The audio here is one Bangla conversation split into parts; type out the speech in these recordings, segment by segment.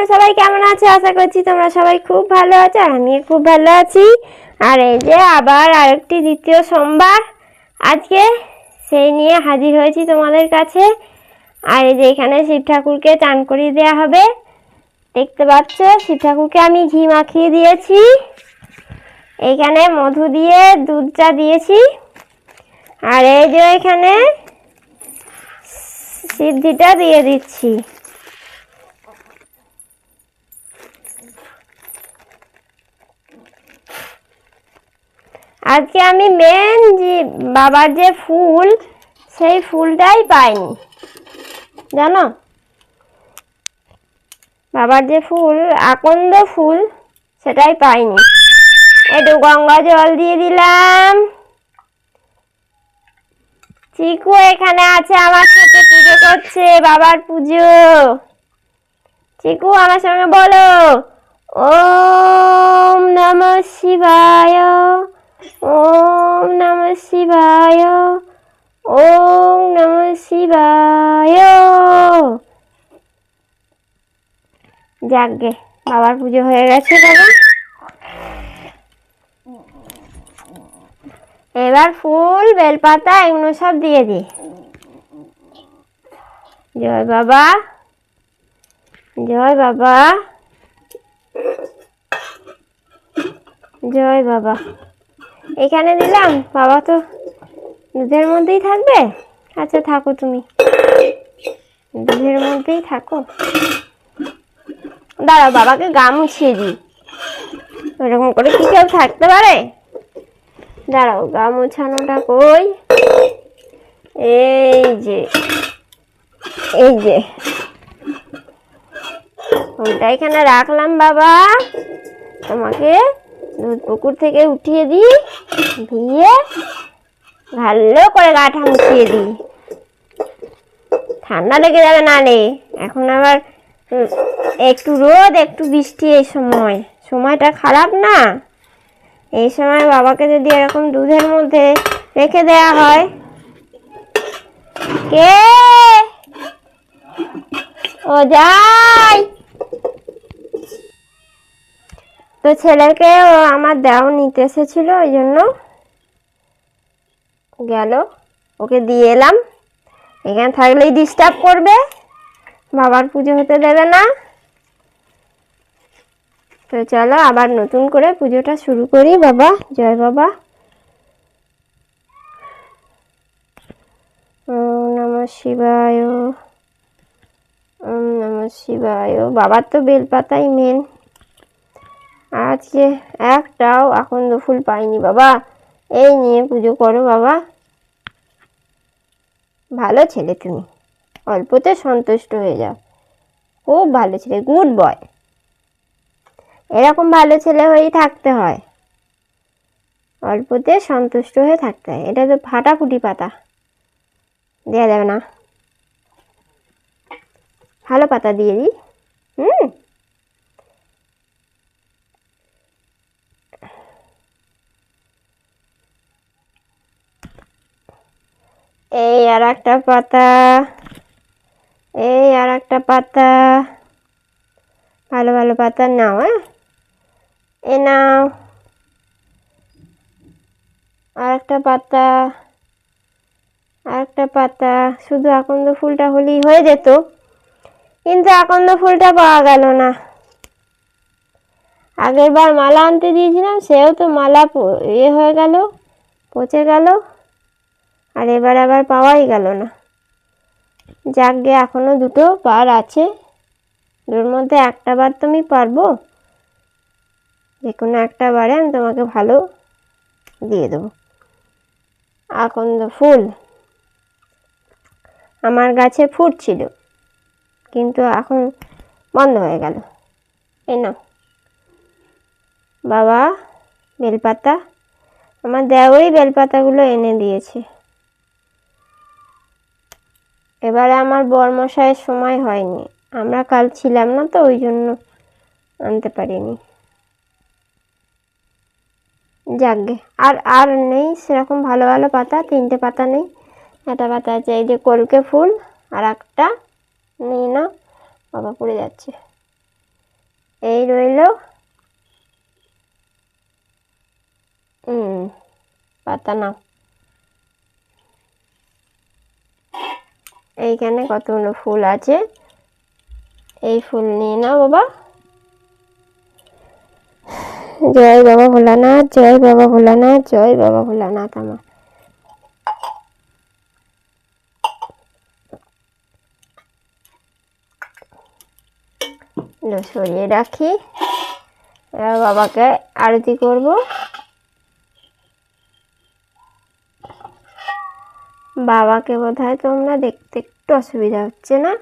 তোমরা সবাই কেমন আছো? আশা করছি তোমরা সবাই খুব ভালো আছো, আর আমি খুব ভালো আছি। আর এই যে আবার আরেকটি দ্বিতীয় সোমবার, আজকে সেই নিয়ে হাজির হয়েছি তোমাদের কাছে। আর এই যে এখানে শিব ঠাকুরকে চান করিয়ে দেওয়া হবে, দেখতে পাচ্ছ। শিব ঠাকুরকে আমি ঘি মাখিয়ে দিয়েছি, এইখানে মধু দিয়ে দুধ চা দিয়েছি। আর এই যে এখানে সিদ্ধিটা দিয়ে দিচ্ছি। আজকে আমি মেন যে বাবার যে ফুল, সেই ফুলটাই পাইনি, জানো। বাবার যে ফুল, আকন্দ ফুল, সেটাই পাইনি। একটু গঙ্গা জল দিয়ে দিলাম। চিকু এখানে আছে, আমার সাথে পুজো করছে, বাবার পুজো। চিকু আমার সঙ্গে বলো, ওম নমঃ শিবায়, ওম নমঃ শিবায়, ওম নমঃ শিবায়। যাকগে, বাবার পুজো হয়ে গেছে বাবা। এবার ফুল, বেলপাতা এগুলো সব দিয়ে দিই। জয় বাবা, জয় বাবা, জয় বাবা। এখানে দিলাম। বাবা তো দুধের মধ্যেই থাকবে। আচ্ছা থাকো, তুমি দুধের মধ্যেই থাকো। দাঁড়াও, বাবাকে গা মুছিয়ে দিই। ওরকম করে কি কেউ থাকতে পারে? দাঁড়াও, গা মোছানোটা কই? এই যে, এই যে ওইটা এখানে রাখলাম। বাবা, তোমাকে দুধ পুকুর থেকে উঠিয়ে দিই, দিয়ে ভালো করে গাটা মুছিয়ে দিই। ঠান্ডা লেগে যাবে নালে। এখন আবার একটু রোদ একটু বৃষ্টি, এই সময়টা খারাপ না। এই সময় বাবাকে যদি এরকম দুধের মধ্যে রেখে দেয়া হয়। কে ও যাই তো, ছেলেকে আমার দেও নিতে এসেছিল, ওই জন্য গেল, ওকে দিয়ে এলাম। এখানে থাকলেই ডিস্টার্ব করবে, বাবার পুজো হতে দেবে না। তো চলো আবার নতুন করে পুজোটা শুরু করি। বাবা, জয় বাবা। ওম নমঃ শিবায়, ওম নমঃ শিবায়। বাবার তো বেলপাতাই মেন। আজকে একটাও আকন্দ ফুল পাইনি বাবা। এই নিয়ে পুজো করো বাবা। ভালো ছেলে তুমি, অল্পতে সন্তুষ্ট হয়ে যাও। খুব ভালো ছেলে, গুড বয়। এরকম ভালো ছেলে হয়েই থাকতে হয়, অল্পতে সন্তুষ্ট হয়ে থাকতে হয়। এটা তো ফাটাফুটি পাতা, দেওয়া যাবে না। ভালো পাতা দিয়ে দিই। এই আর একটা পাতা, এই আর একটা পাতা। ভালো ভালো পাতা নাও। এ নাও আর একটা পাতা, আর একটা পাতা। শুধু আকন্দ ফুলটা হলেই হয়ে যেত, কিন্তু আকন্দ ফুলটা পাওয়া গেল না। আগের বার মালা আনতে দিয়েছিলাম, সেও তো মালা হয়ে গেল, পচে গেল। আর এবার আবার পাওয়াই গেল না। যাকগে, এখনো দুটো বার আছে, দুটোর মধ্যে একটা বার তুমি পারবো। যে কোনো একটা বারে আমি তোমাকে ভালো দিয়ে দেবো আকন্দ ফুল। আমার গাছে ফুটছিল, কিন্তু এখন বন্ধ হয়ে গেল। এই নাও বাবা বেলপাতা। আমার দেওরই বেলপাতাগুলো এনে দিয়েছে। এবারে আমার বরমশাইয়ের সময় হয়নি, আমরা কাল ছিলাম না তো, ওই জন্য আনতে পারিনি। যাকগে, আর আর নেই সেরকম ভালো ভালো পাতা। তিনটে পাতা নেই, একটা পাতা আছে। এই যে কলকে ফুল, আর একটা নেই না, বাবা পড়ে যাচ্ছে। রইল। পাতা নাও। এইখানে কতগুলো ফুল আছে, এই ফুল নিয়ে নাও বাবা। জয় বাবা ভোলানাথ, জয় বাবা ভোলানাথ, জয় বাবা ভোলানাথ। আমার সরিয়ে রাখি। এবার বাবাকে আরতি করব। বাবাকে বোধহয় তোমরা দেখতে একটু অসুবিধা হচ্ছে না?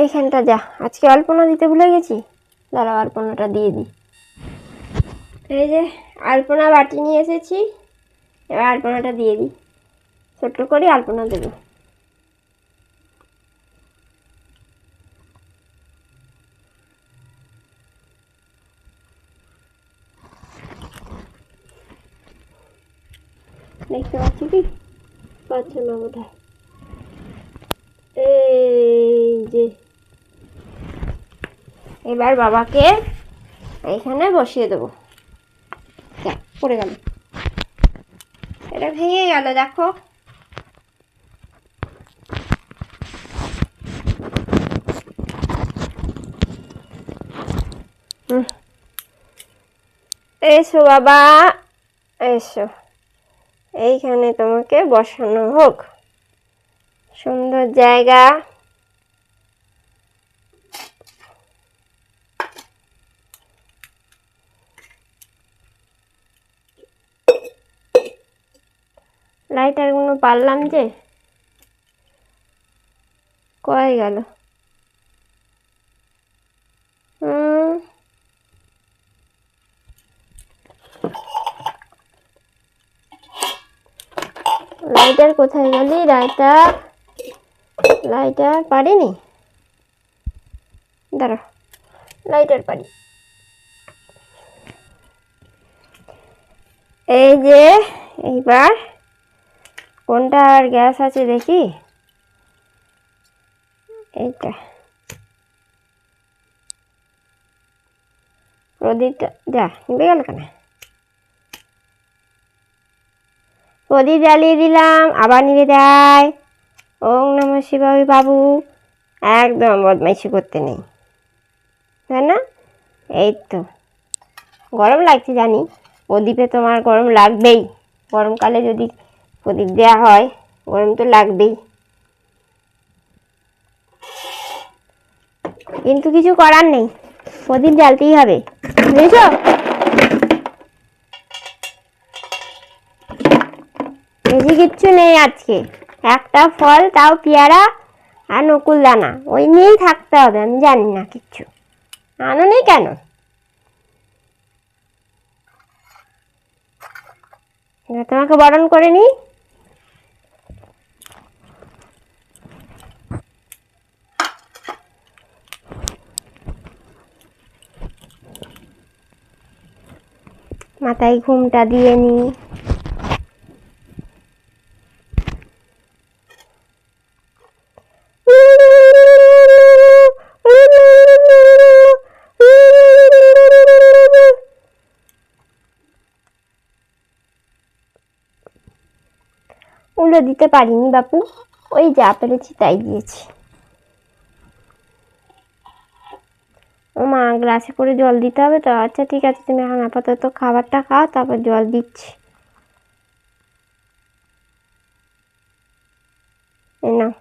এইখানটা যা, আজকে আলপনা দিতে ভুলে গেছি, দাঁড়াও আলপনাটা দিয়ে দিই। এই যে আলপনা বাটি নিয়ে এসেছি, এবার আলপনাটা দিয়ে দিই। ছোট্ট করে আলপনা দেবো। দেখতে পাচ্ছি কি? পাচ্ছ না বোধহয়। এই যে এবার বাবাকে এইখানে বসিয়ে দেবো। পড়ে গেল, এটা ভেঙে গেল দেখো। এসো বাবা, এসো, এইখানে তোমাকে বসানো হোক। সুন্দর জায়গা। লাইটার গুলো পারলাম যে, কয়ে গেল। লাইটার কোথায় গেলি? লাইটার, লাইটার পারিনি, দাঁড়া, লাইটার পারি। এই যে এইবার কোনটা আর গ্যাস আছে দেখি, এইটা প্রদীপটা যা নিভে গেল কেন? প্রদীপ জ্বালিয়ে দিলাম, আবার নিভে দেয়। ওম নমঃ শিবায় বাবু। একদম বদমাইশি করতে নেই, তাই না? এই তো গরম লাগছে জানি, প্রদীপে তোমার গরম লাগবেই। গরমকালে যদি প্রদীপ দেওয়া হয় গরম তো লাগবেই, কিন্তু কিছু করার নেই, প্রদীপ জ্বালতেই হবে, বুঝেছ? বেশি কিচ্ছু নেই আজকে, একটা ফল, তাও পেয়ারা আর নকুল দানা, ওই নিয়েই থাকতে হবে। আমি জানি না কিচ্ছু, আনো নেই কেন? তোমাকে বরণ করে নি। মাথায় ঘুমটা দিয়ে নি। উল্টো দিতে পারিনি বাপু, ওই যা পেরেছি তাই দিয়েছি। ও মা, গ্লাসে করে জল দিতে হবে তো? আচ্ছা ঠিক আছে, তুমি এখন আপাতত খাবারটা খাও, তারপর জল দিচ্ছি। এই নাও,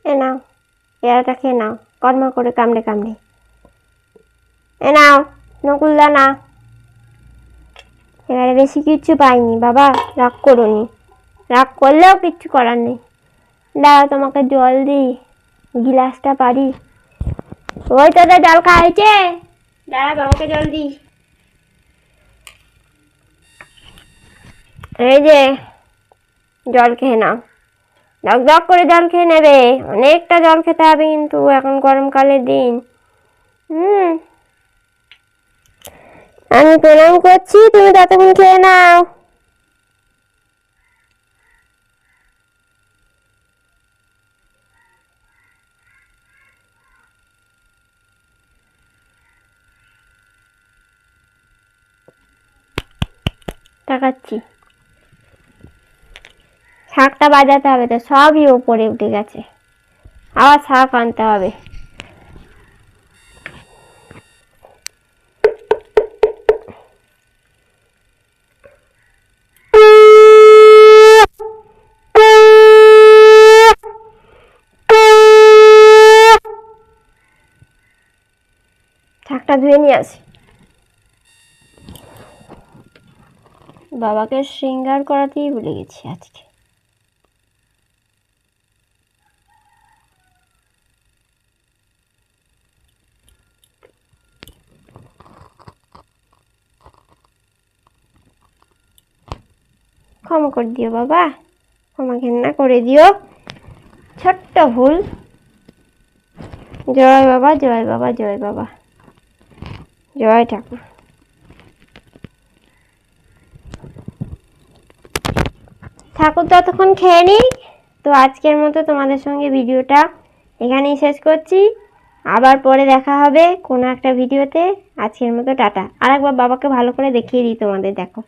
এ নাও, পেয়ারাটা খেয়ে নাও, কর্মা করে কামড়ে কামড়ে। এ নাও নকুল দানা। এবারে বেশি কিচ্ছু পাইনি বাবা, রাগ করোনি, রাগ করলেও কিচ্ছু করার নেই। দাঁড়াও তোমাকে জল দিই, গিলাসটা পারি। ওই তোদের জল খাওয়া হয়েছে, দাঁড়া বাবাকে জল দিই। এই যে জল খেয়ে নাও, দক দক করে জল খেয়ে নেবে, অনেকটা জল খেতে হবে কিন্তু, এখন গরমকালের দিন। আমি প্রণাম করছি, তুমি ততক্ষণ খেয়ে নাও। তাকাচ্ছি। শাঁখটা বাজাতে হবে তো, সবই ওপরে উঠে গেছে, আবার শাঁখ আনতে হবে। শাঁখটা ধুয়ে নিয়ে আসি। বাবাকে শৃঙ্গার করাতেই ভুলে গেছি আজকে। ক্ষমা করে দিও বাবা, ক্ষমা ঘেন্না করে দিও, ছোট্ট ভুল। জয় বাবা, জয় বাবা, জয় বাবা, জয় ঠাকুর। ঠাকুর ততক্ষণ খেয়ে নিই। তো আজকের মতো তোমাদের সঙ্গে ভিডিওটা এখানেই শেষ করছি। আবার পরে দেখা হবে কোনো একটা ভিডিওতে। আজকের মতো টাটা। আর একবার বাবাকে ভালো করে দেখিয়ে দিই তোমাদের, দেখো।